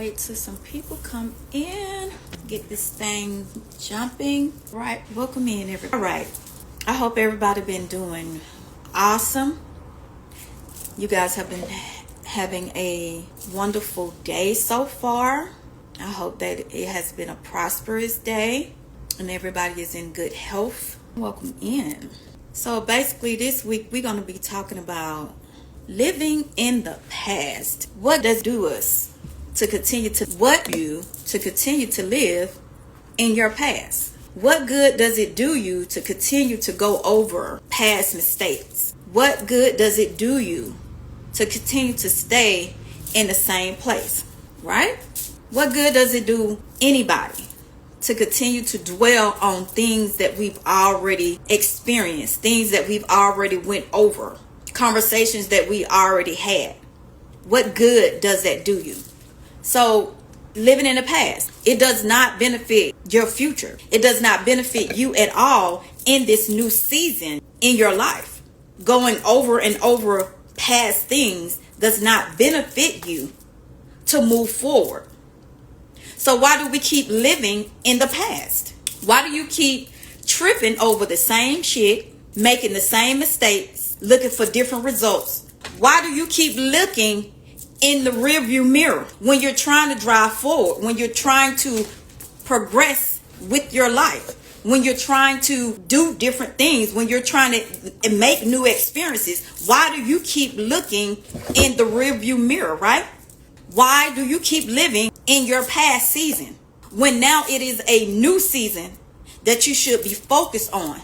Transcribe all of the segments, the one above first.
Wait till some people come in. Get this thing jumping. Right, welcome in everybody. All right, I hope everybody been doing awesome. You guys have been having a wonderful day so far. I hope that it has been a prosperous day and everybody is in good health. Welcome in. So basically this week we're going to be talking about living in the past. What does it do us to continue to continue to live in your past? What good does it do you to continue to go over past mistakes? What good does it do you to continue to stay in the same place, right? What good does it do anybody to continue to dwell on things that we've already experienced, things that we've already went over, conversations that we already had? What good does that do you? So living in the past, it does not benefit your future. It does not benefit you at all in this new season in your life. Going over and over past things does not benefit you to move forward. So why do we keep living in the past? Why do you keep tripping over the same shit, making the same mistakes, looking for different results? Why do you keep looking in the rearview mirror when you're trying to drive forward, when you're trying to progress with your life, when you're trying to do different things, when you're trying to make new experiences? Why do you keep looking in the rearview mirror, right? Why do you keep living in your past season when now it is a new season that you should be focused on?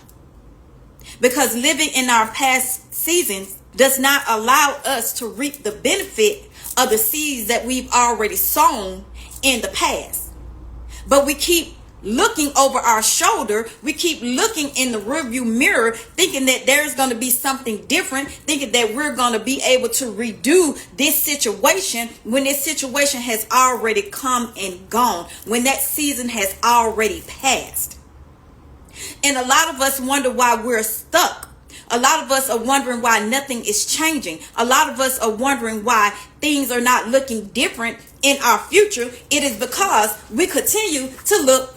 Because living in our past seasons does not allow us to reap the benefit of the seeds that we've already sown in the past. But we keep looking over our shoulder. We keep looking in the rearview mirror, thinking that there's going to be something different, thinking that we're going to be able to redo this situation when this situation has already come and gone, when that season has already passed. And a lot of us wonder why we're stuck. A lot of us are wondering why nothing is changing. A lot of us are wondering why things are not looking different in our future. It is because we continue to look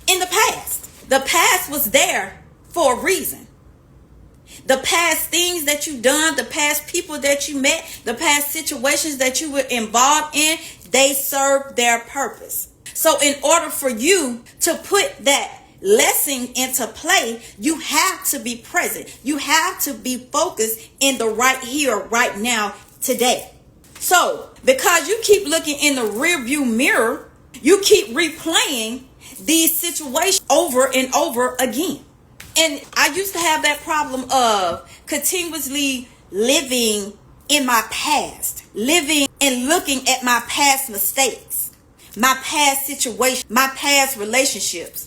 in the past. The past was there for a reason. The past things that you've done, the past people that you met, the past situations that you were involved in, they served their purpose. So in order for you to put that lesson into play, you have to be present. You have to be focused in the right here, right now, today. So because you keep looking in the rearview mirror, you keep replaying these situations over and over again. And I used to have that problem of continuously living in my past, living and looking at my past mistakes, my past situations, my past relationships.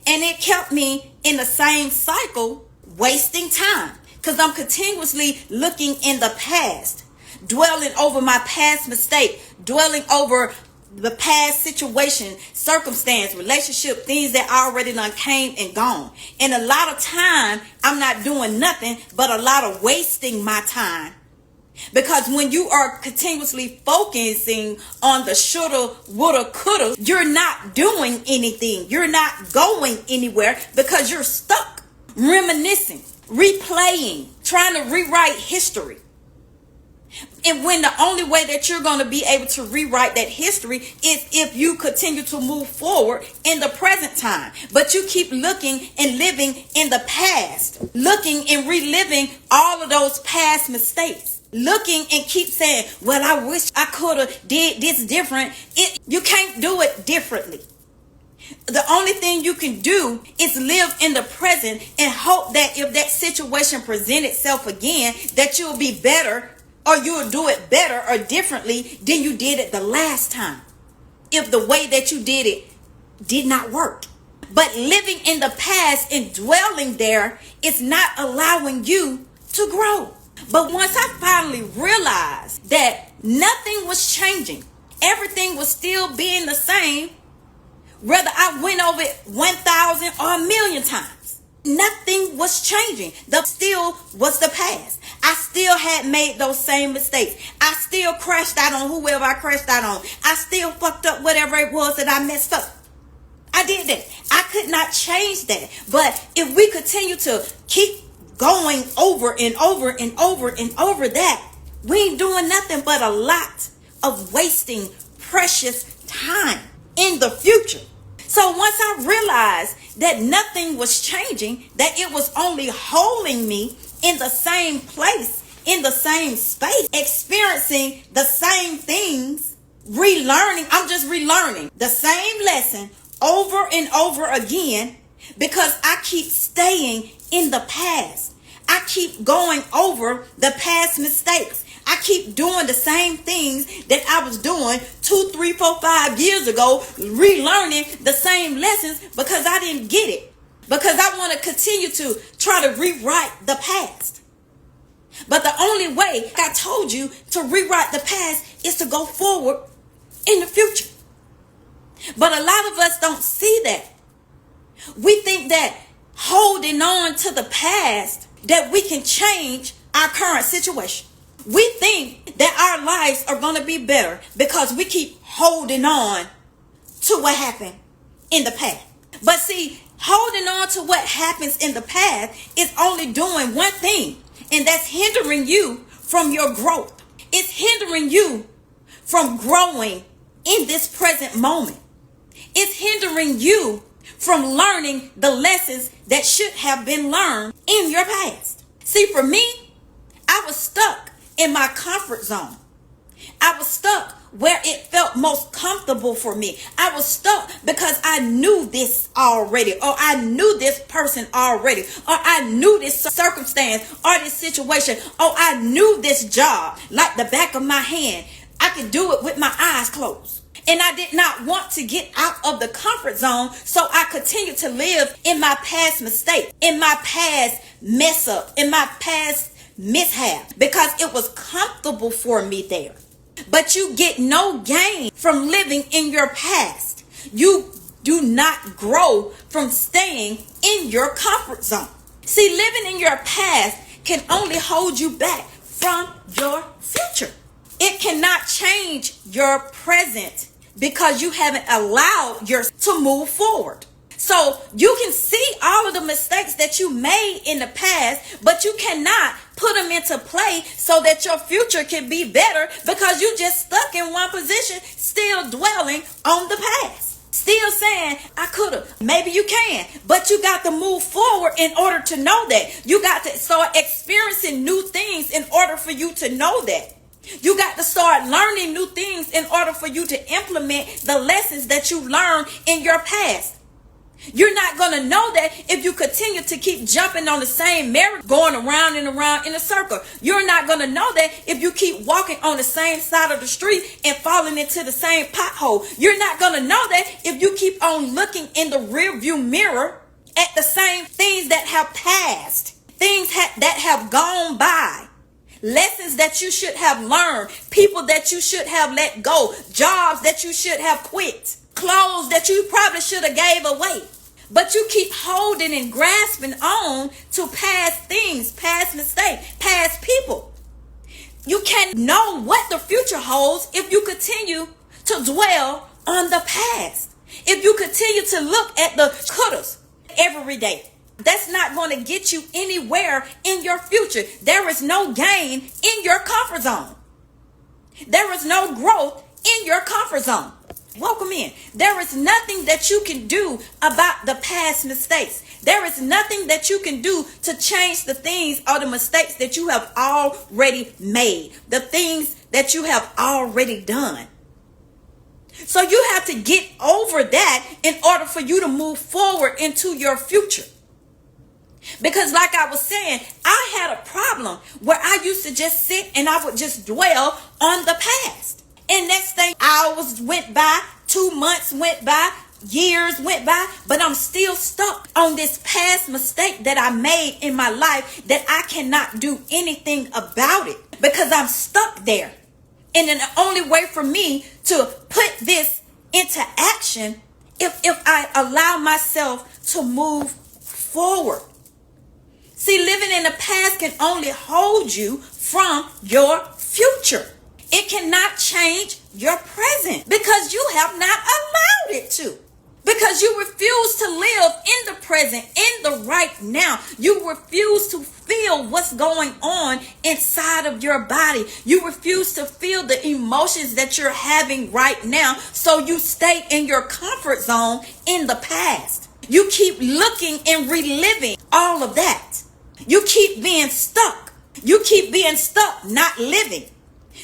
And it kept me in the same cycle, wasting time, because I'm continuously looking in the past, dwelling over my past mistake, dwelling over the past situation, circumstance, relationship, things that already done came and gone. And a lot of time, I'm not doing nothing but a lot of wasting my time. Because when you are continuously focusing on the shoulda, woulda, coulda, you're not doing anything. You're not going anywhere because you're stuck, reminiscing, replaying, trying to rewrite history. And when the only way that you're going to be able to rewrite that history is if you continue to move forward in the present time. But you keep looking and living in the past, looking and reliving all of those past mistakes. Looking and keep saying, well, I wish I could have did this different. You can't do it differently. The only thing you can do is live in the present and hope that if that situation presents itself again, that you'll be better, or you'll do it better or differently than you did it the last time, if the way that you did it did not work. But living in the past and dwelling there is not allowing you to grow. But once I finally realized that nothing was changing, everything was still being the same, whether I went over it 1,000 or 1,000,000 times, nothing was changing. The still was the past. I still had made those same mistakes. I still crashed out on whoever I crashed out on. I still fucked up whatever it was that I messed up. I did that. I could not change that. But if we continue to keep going over and over and over and over that, we ain't doing nothing but a lot of wasting precious time in the future. So once I realized that nothing was changing, that it was only holding me in the same place, in the same space, experiencing the same things, relearning, I'm just relearning the same lesson over and over again because I keep staying in the past. I keep going over the past mistakes. I keep doing the same things that I was doing 2, 3, 4, 5 years ago, relearning the same lessons because I didn't get it. Because I want to continue to try to rewrite the past. But the only way, like I told you, to rewrite the past is to go forward in the future. But a lot of us don't see that. We think that holding on to the past, that we can change our current situation. We think that our lives are going to be better because we keep holding on to what happened in the past. But see, holding on to what happens in the past is only doing one thing, and that's hindering you from your growth. It's hindering you from growing in this present moment. It's hindering you from learning the lessons that should have been learned in your past. See, for me, I was stuck in my comfort zone. I was stuck where it felt most comfortable for me. I was stuck because I knew this already, or I knew this person already, or I knew this circumstance or this situation, or I knew this job like the back of my hand. I could do it with my eyes closed. And I did not want to get out of the comfort zone, so I continued to live in my past mistakes, in my past mess up, in my past mishap, because it was comfortable for me there. But you get no gain from living in your past. You do not grow from staying in your comfort zone. See, living in your past can only hold you back from your future. It cannot change your present because you haven't allowed yourself to move forward. So you can see all of the mistakes that you made in the past, but you cannot put them into play so that your future can be better because you just stuck in one position, still dwelling on the past. Still saying, I could have. Maybe you can, but you got to move forward in order to know that. You got to start experiencing new things in order for you to know that. You got to start learning new things in order for you to implement the lessons that you learned in your past. You're not going to know that if you continue to keep jumping on the same merry, going around and around in a circle. You're not going to know that if you keep walking on the same side of the street and falling into the same pothole. You're not going to know that if you keep on looking in the rearview mirror at the same things that have passed, things that have gone by. Lessons that you should have learned, people that you should have let go, jobs that you should have quit, clothes that you probably should have gave away. But you keep holding and grasping on to past things, past mistakes, past people. You can't know what the future holds if you continue to dwell on the past. If you continue to look at the couldas every day. That's not going to get you anywhere in your future. There is no gain in your comfort zone. There is no growth in your comfort zone. Welcome in. There is nothing that you can do about the past mistakes. There is nothing that you can do to change the things or the mistakes that you have already made. The things that you have already done. So you have to get over that in order for you to move forward into your future. Because like I was saying, I had a problem where I used to just sit and I would just dwell on the past. And next thing, hours went by, 2 months went by, years went by, but I'm still stuck on this past mistake that I made in my life that I cannot do anything about it because I'm stuck there. And then the only way for me to put this into action if I allow myself to move forward. See, living in the past can only hold you from your future. It cannot change your present because you have not allowed it to. Because you refuse to live in the present, in the right now. You refuse to feel what's going on inside of your body. You refuse to feel the emotions that you're having right now. So you stay in your comfort zone in the past. You keep looking and reliving all of that. You keep being stuck. You keep being stuck, not living.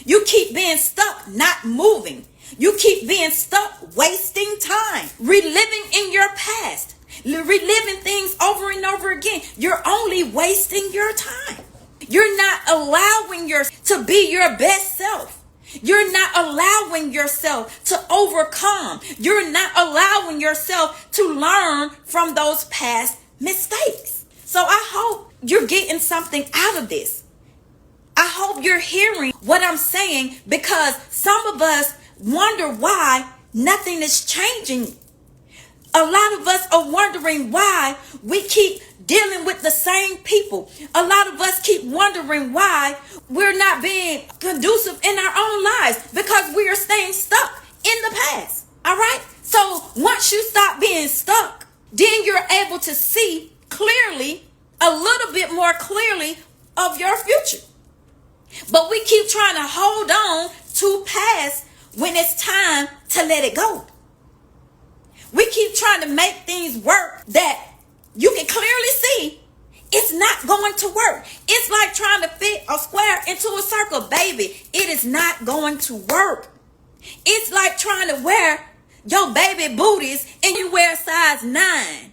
You keep being stuck, not moving. You keep being stuck, wasting time, reliving in your past, reliving things over and over again. You're only wasting your time. You're not allowing yourself to be your best self. You're not allowing yourself to overcome. You're not allowing yourself to learn from those past mistakes. So I hope you're getting something out of this. I hope you're hearing what I'm saying, because some of us wonder why nothing is changing. A lot of us are wondering why we keep dealing with the same people. A lot of us keep wondering why we're not being conducive in our own lives, because we are staying stuck in the past. All right? So once you stop being stuck, then you're able to see clearly, a little bit more clearly, of your future. But we keep trying to hold on to past when it's time to let it go. We keep trying to make things work that you can clearly see it's not going to work. It's like trying to fit a square into a circle. Baby, it is not going to work. It's like trying to wear your baby booties and you wear size 9.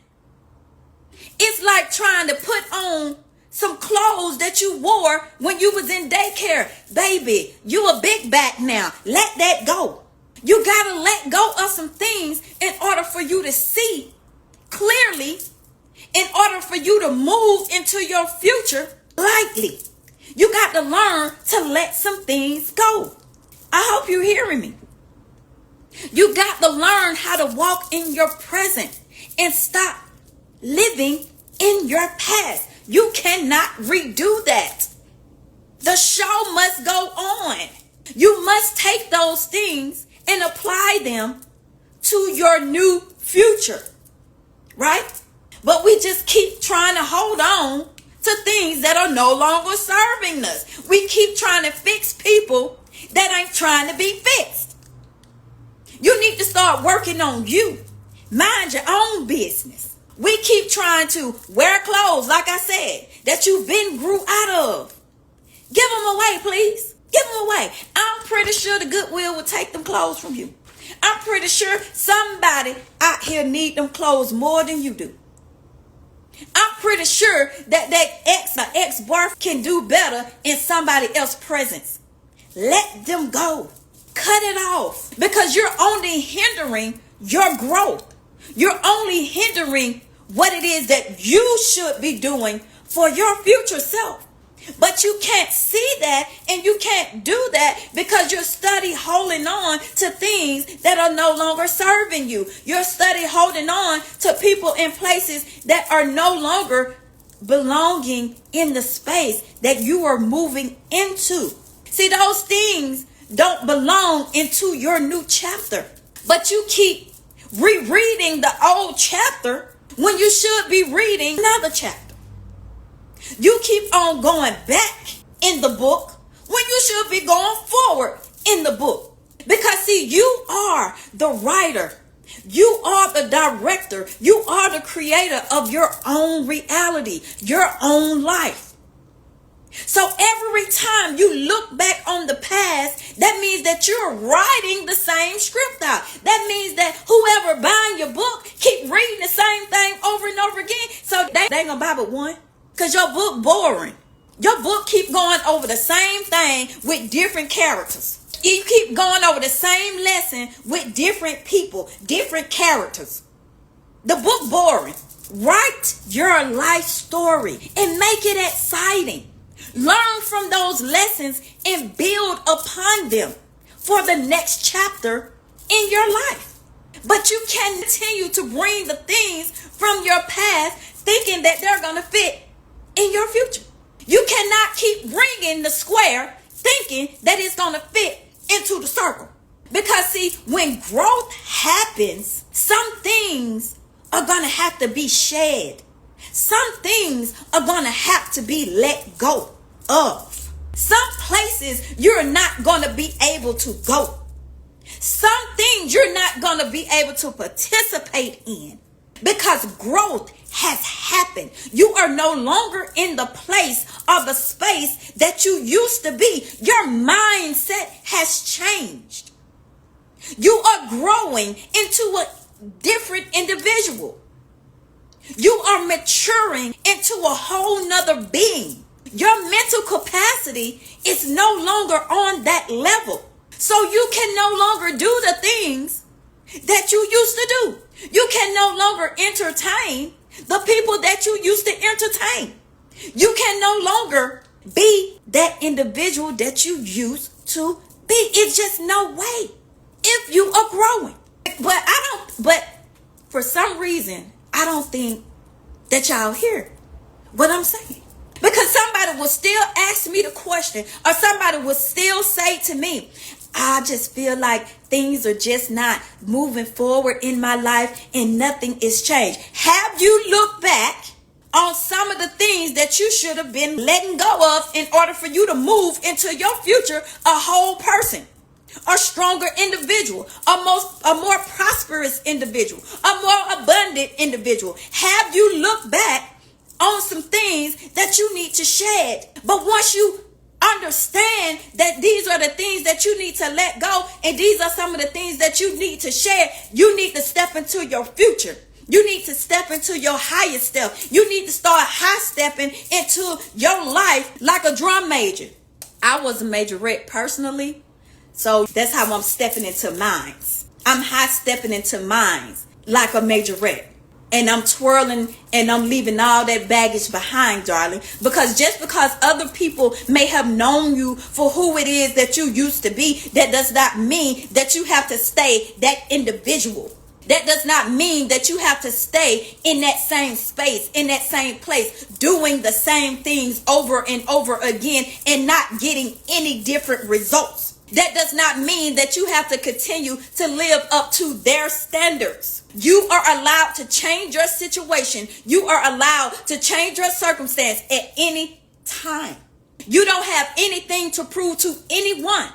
It's like trying to put on some clothes that you wore when you was in daycare. Baby, you a big back now. Let that go. You got to let go of some things in order for you to see clearly, in order for you to move into your future lightly. You got to learn to let some things go. I hope you're hearing me. You got to learn how to walk in your present and stop living in your past. You cannot redo that. The show must go on. You must take those things and apply them to your new future, right? But we just keep trying to hold on to things that are no longer serving us. We keep trying to fix people that ain't trying to be fixed. You need to start working on you. Mind your own business. We keep trying to wear clothes, like I said, that you've been grew out of. Give them away, please. Give them away. I'm pretty sure the Goodwill will take them clothes from you. I'm pretty sure somebody out here need them clothes more than you do. I'm pretty sure that ex-boyfriend can do better in somebody else's presence. Let them go. Cut it off, because you're only hindering your growth. You're only hindering what it is that you should be doing for your future self. But you can't see that, and you can't do that because you're study holding on to things that are no longer serving you. You're study holding on to people and places that are no longer belonging in the space that you are moving into. See, those things don't belong into your new chapter, but you keep rereading the old chapter when you should be reading another chapter. You keep on going back in the book when you should be going forward in the book. Because see, you are the writer. You are the director. You are the creator of your own reality, your own life. So every time you look back on the past, that means that you're writing the same script out. That means that whoever buying your book keep reading the same thing over and over again. So they ain't gonna buy but one. Because your book boring. Your book keep going over the same thing with different characters. You keep going over the same lesson with different people, different characters. The book boring. Write your life story and make it exciting. Learn from those lessons and build upon them for the next chapter in your life. But you can continue to bring the things from your past thinking that they're going to fit in your future. You cannot keep bringing the square thinking that it's going to fit into the circle. Because see, when growth happens, some things are going to have to be shed. Some things are going to have to be let go of. Some places you're not going to be able to go. Some things you're not going to be able to participate in because growth has happened. You are no longer in the place or the space that you used to be. Your mindset has changed. You are growing into a different individual. You are maturing into a whole nother being. Your mental capacity is no longer on that level. So you can no longer do the things that you used to do. You can no longer entertain the people that you used to entertain. You can no longer be that individual that you used to be. It's just no way if you are growing. But for some reason, I don't think that y'all hear what I'm saying. Because somebody will still ask me the question, or somebody will still say to me, I just feel like things are just not moving forward in my life and nothing is changed. Have you looked back on some of the things that you should have been letting go of in order for you to move into your future a whole person, a stronger individual, a more prosperous individual, a more abundant individual? Have you looked back on some things that you need to shed? But once you understand that these are the things that you need to let go, and these are some of the things that you need to share, you need to step into your future. You need to step into your highest step. You need to start high stepping into your life like a drum major. I was a majorette personally, so that's how I'm stepping into mines. I'm high stepping into mines like a majorette. And I'm twirling and I'm leaving all that baggage behind, darling. Because just because other people may have known you for who it is that you used to be, that does not mean that you have to stay that individual. That does not mean that you have to stay in that same space, in that same place, doing the same things over and over again and not getting any different results. That does not mean that you have to continue to live up to their standards. You are allowed to change your situation. You are allowed to change your circumstance at any time. You don't have anything to prove to anyone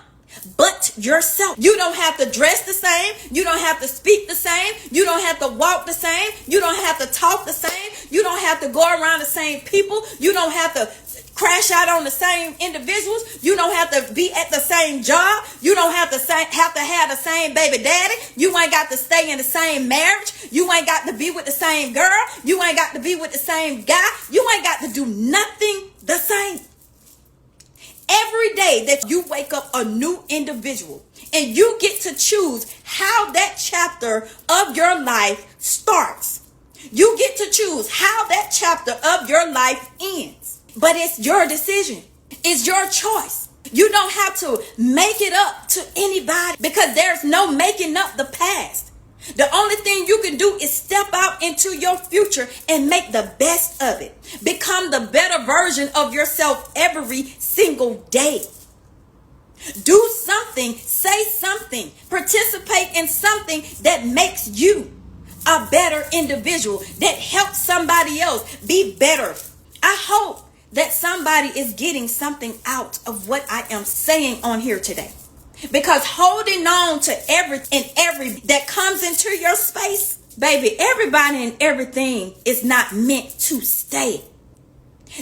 but yourself. You don't have to dress the same. You don't have to speak the same. You don't have to walk the same. You don't have to talk the same. You don't have to go around the same people. You don't have to crash out on the same individuals. You don't have to be at the same job. You don't have to have the same baby daddy. You ain't got to stay in the same marriage. You ain't got to be with the same girl. You ain't got to be with the same guy. You ain't got to do nothing the same. Every day that you wake up a new individual, and you get to choose how that chapter of your life starts. You get to choose how that chapter of your life ends. But it's your decision. It's your choice. You don't have to make it up to anybody, because there's no making up the past. The only thing you can do is step out into your future and make the best of it. Become the better version of yourself every single day. Do something, say something, participate in something that makes you a better individual, that helps somebody else be better. I hope that somebody is getting something out of what I am saying on here today. Because holding on to every that comes into your space, baby, everybody and everything is not meant to stay.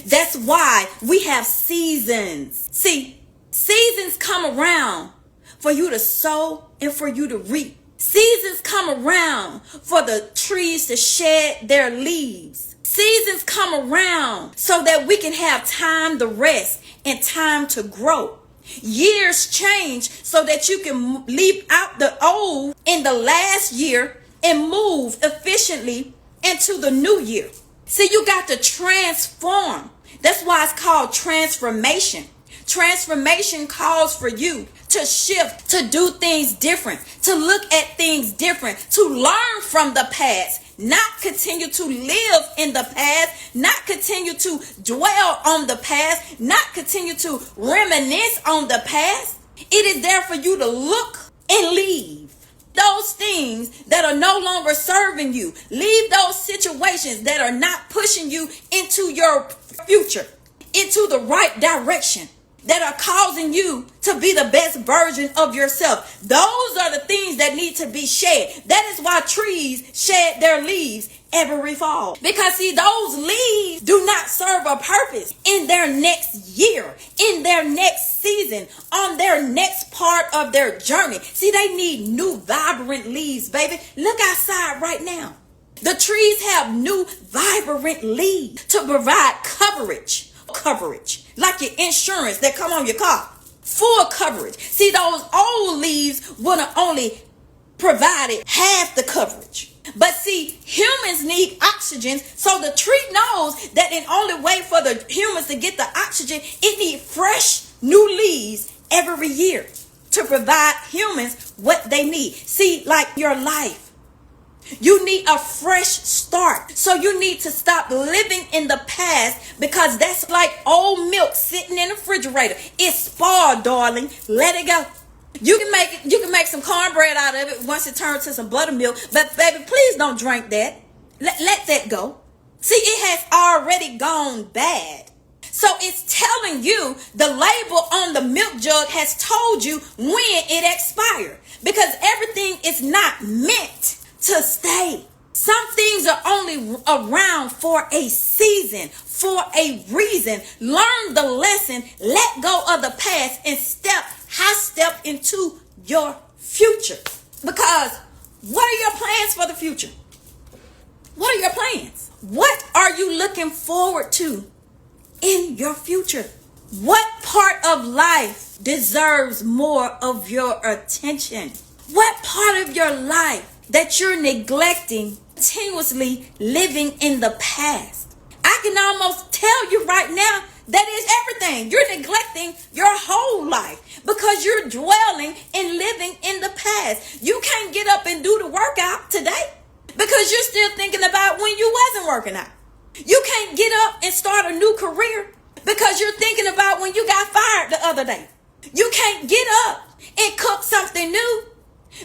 That's why we have seasons. See, seasons come around for you to sow and for you to reap. Seasons come around for the trees to shed their leaves. Seasons come around so that we can have time to rest and time to grow. Years change so that you can leap out the old in the last year and move efficiently into the new year. See, you got to transform. That's why it's called transformation. Transformation calls for you to shift, to do things different, to look at things different, to learn from the past, not continue to live in the past, not continue to dwell on the past, not continue to reminisce on the past. It is there for you to look and leave those things that are no longer serving you. Leave those situations that are not pushing you into your future, into the right direction, that are causing you to be the best version of yourself. Those are the things that need to be shed. That is why trees shed their leaves every fall. Because see, those leaves do not serve a purpose in their next year, in their next season, on their next part of their journey. See, they need new vibrant leaves, baby. Look outside right now. The trees have new vibrant leaves to provide coverage like your insurance that come on your car. Full coverage. See, those old leaves would have only provided half the coverage. But see, humans need oxygen, so the tree knows that in only way for the humans to get the oxygen, it needs fresh new leaves every year to provide humans what they need. See, like your life, you need a fresh start. So you need to stop living in the past, because that's like old milk sitting in the refrigerator. It's spoiled, darling. Let it go. You can make some cornbread out of it once it turns to some buttermilk. But baby, please don't drink that. Let that go. See, it has already gone bad. So it's telling you, the label on the milk jug has told you when it expired, because everything is not meant to stay. Some things are only around for a season, for a reason. Learn the lesson, let go of the past, and high step into your future. Because what are your plans for the future? What are your plans? What are you looking forward to in your future? What part of life deserves more of your attention? What part of your life that you're neglecting, continuously living in the past? I can almost tell you right now, that is everything. You're neglecting your whole life because you're dwelling and living in the past. You can't get up and do the workout today because you're still thinking about when you wasn't working out. You can't get up and start a new career because you're thinking about when you got fired the other day. You can't get up and cook something new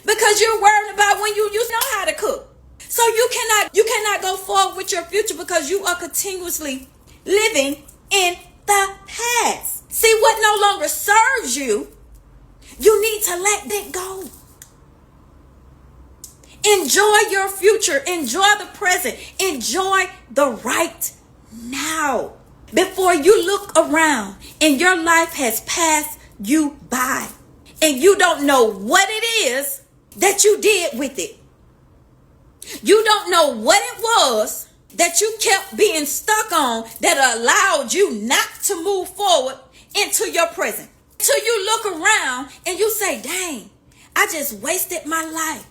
because you're worried about when you used to know how to cook. So you cannot go forward with your future because you are continuously living in the past. See, what no longer serves you, you need to let that go. Enjoy your future. Enjoy the present. Enjoy the right now. Before you look around and your life has passed you by and you don't know what it is that you did with it. You don't know what it was that you kept being stuck on that allowed you not to move forward into your present. Until you look around and you say, dang, I just wasted my life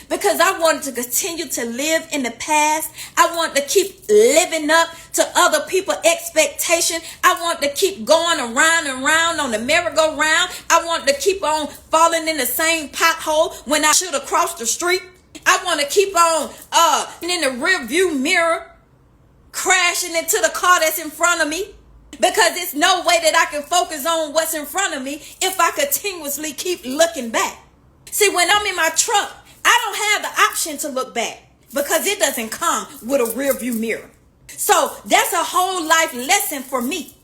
because I wanted to continue to live in the past. I want to keep living up to other people's expectation. I want to keep going around and around on the merry-go-round. I want to keep on falling in the same pothole when I should have crossed the street. I want to keep on in the rear view mirror crashing into the car that's in front of me, because there's no way that I can focus on what's in front of me if I continuously keep looking back. See, when I'm in my truck, I don't have the option to look back because it doesn't come with a rear view mirror. So that's a whole life lesson for me.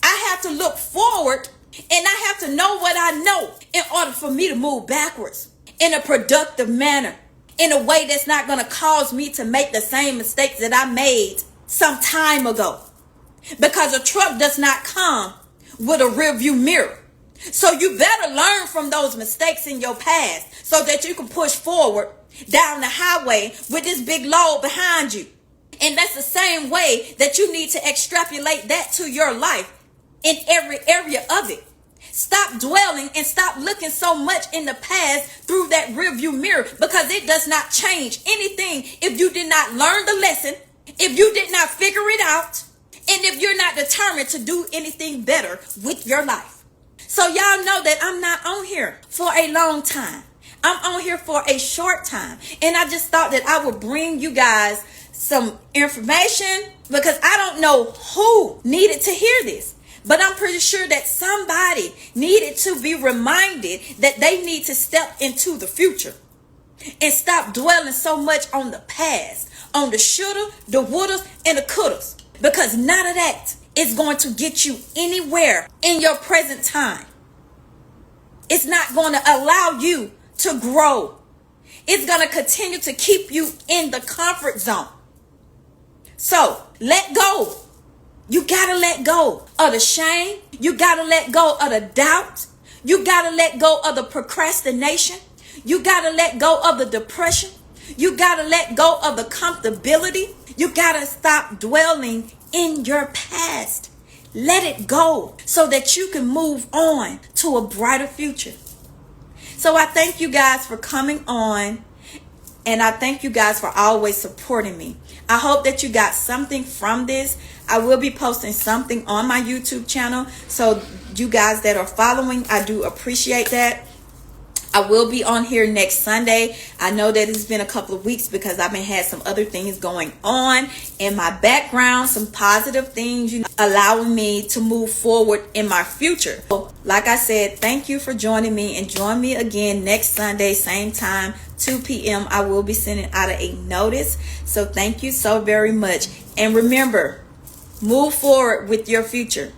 I have to look forward and I have to know what I know in order for me to move backwards in a productive manner, in a way that's not going to cause me to make the same mistakes that I made some time ago. Because a truck does not come with a rear view mirror. So you better learn from those mistakes in your past so that you can push forward down the highway with this big load behind you. And that's the same way that you need to extrapolate that to your life in every area of it. Stop dwelling and stop looking so much in the past through that rear view mirror, because it does not change anything if you did not learn the lesson, if you did not figure it out, And if you're not determined to do anything better with your life. So y'all know that I'm not on here for a long time. I'm on here for a short time. And I just thought that I would bring you guys some information because I don't know who needed to hear this. But I'm pretty sure that somebody needed to be reminded that they need to step into the future and stop dwelling so much on the past, on the shoulda, the wouldas, and the couldas. Because none of that is going to get you anywhere in your present time. It's not going to allow you to grow. It's going to continue to keep you in the comfort zone. So let go. You got to let go of the shame. You got to let go of the doubt. You got to let go of the procrastination. You got to let go of the depression. You got to let go of the comfortability. You got to stop dwelling in your past. Let it go so that you can move on to a brighter future. So I thank you guys for coming on. And I thank you guys for always supporting me. I hope that you got something from this. I will be posting something on my YouTube channel. So you guys that are following, I do appreciate that. I will be on here next Sunday. I know that it's been a couple of weeks because I've been had some other things going on in my background, some positive things, allowing me to move forward in my future. So, like I said, thank you for joining me, and join me again next Sunday, same time, 2 p.m. I will be sending out a notice. So thank you so very much. And remember, move forward with your future.